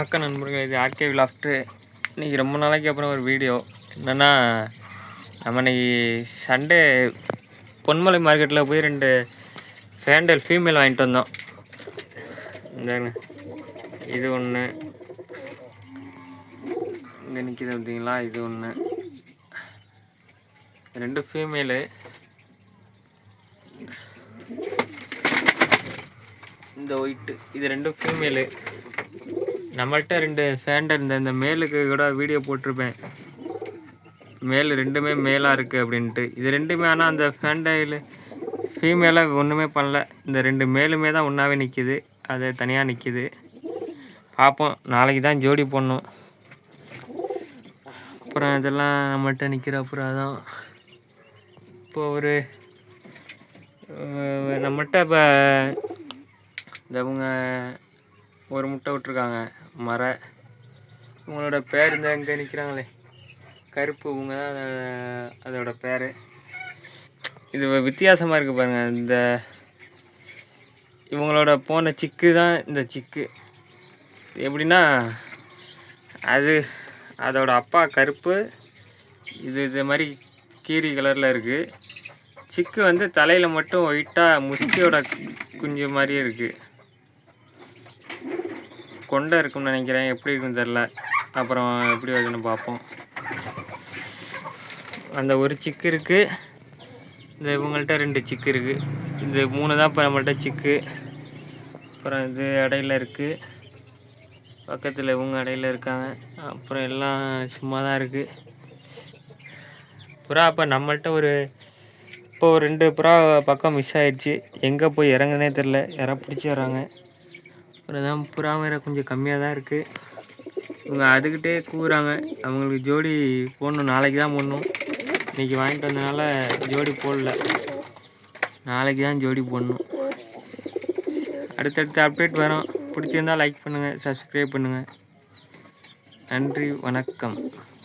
அக்கா நண்பர்களே, இது ஆர்கே விலாஃப்ட்டு. இன்றைக்கி ரொம்ப நாளைக்கு அப்புறம் ஒரு வீடியோ. என்னென்னா, நம்ம இன்றைக்கி சண்டே பொன்மலை மார்க்கெட்டில் போய் 2 ஃபேண்டல் ஃபீமேல் வாங்கிட்டு வந்தோம். இந்தாங்க, இது ஒன்று இங்கே நிற்கிது பார்த்தீங்களா, இது ஒன்று. 2 ஃபீமேலு. இந்த ஒயிட்டு, இது 2 ஃபீமேலு. நம்மள்கிட்ட 2 ஃபேண்டல், இந்த மேலுக்கு கூட வீடியோ போட்டிருப்பேன். மேல் 2மே மேலாக இருக்குது அப்படின்ட்டு. இது 2மே ஆனால் அந்த ஃபேண்டல் ஃபீமேலாக ஒன்றுமே பண்ணல. இந்த 2 மேலுமே தான் ஒன்றாவே நிற்கிது, அது தனியாக நிற்கிது. பார்ப்போம், நாளைக்கு தான் ஜோடி போடணும். அப்புறம் இதெல்லாம் நம்மள்கிட்ட நிற்கிற அப்புறம் தான் இப்போ நம்மள்கிட்ட இப்போ இவங்க ஒரு முட்டை விட்ருக்காங்க மர. இவங்களோட பேர் இந்த இங்கே நிற்கிறாங்களே கருப்பு, இவங்க தான் அதோட பேர். இது வித்தியாசமாக இருக்குது பாருங்கள். இந்த இவங்களோட போன சிக்கு தான் இந்த சிக்கு. எப்படின்னா, அதோட அப்பா கருப்பு, இது மாதிரி கீரி கலரில் இருக்குது. சிக்கு வந்து தலையில் மட்டும் ஒயிட்டாக முஸ்கியோட குஞ்சு மாதிரியே இருக்குது. கொண்டை இருக்குன்னு நினைக்கிறேன், எப்படி இருக்குன்னு தெரில. அப்புறம் எப்படி வருதுன்னு பார்ப்போம். அந்த ஒரு சிக்கு இருக்குது. இந்த இவங்கள்ட்ட 2 சிக்கு இருக்குது. இந்த 3 தான் இப்போ நம்மள்ட்ட சிக்கு. அப்புறம் இது இடையில இருக்குது, பக்கத்தில் இவங்க இடையில இருக்காங்க. அப்புறம் எல்லாம் சும்மா தான் இருக்குது. புறா அப்போ நம்மள்ட்ட இப்போ ஒரு 2 புறா பக்கம் மிஸ் ஆகிடுச்சு. எங்கே போய் இறங்குனே தெரில, யாராவது பிடிச்சி வர்றாங்க. அப்புறம் தான் புறா வேறு கொஞ்சம் கம்மியாக தான் இருக்குது. இவங்க அதுக்கிட்டே கூவுறாங்க. அவங்களுக்கு ஜோடி போடணும், நாளைக்கு தான் போடணும். இன்றைக்கி வாங்கிட்டு வந்தனால ஜோடி போடல, நாளைக்கு தான் ஜோடி போடணும். அடுத்தடுத்த அப்டேட் வரும். பிடிச்சிருந்தால் லைக் பண்ணுங்கள், சப்ஸ்கிரைப் பண்ணுங்கள். நன்றி, வணக்கம்.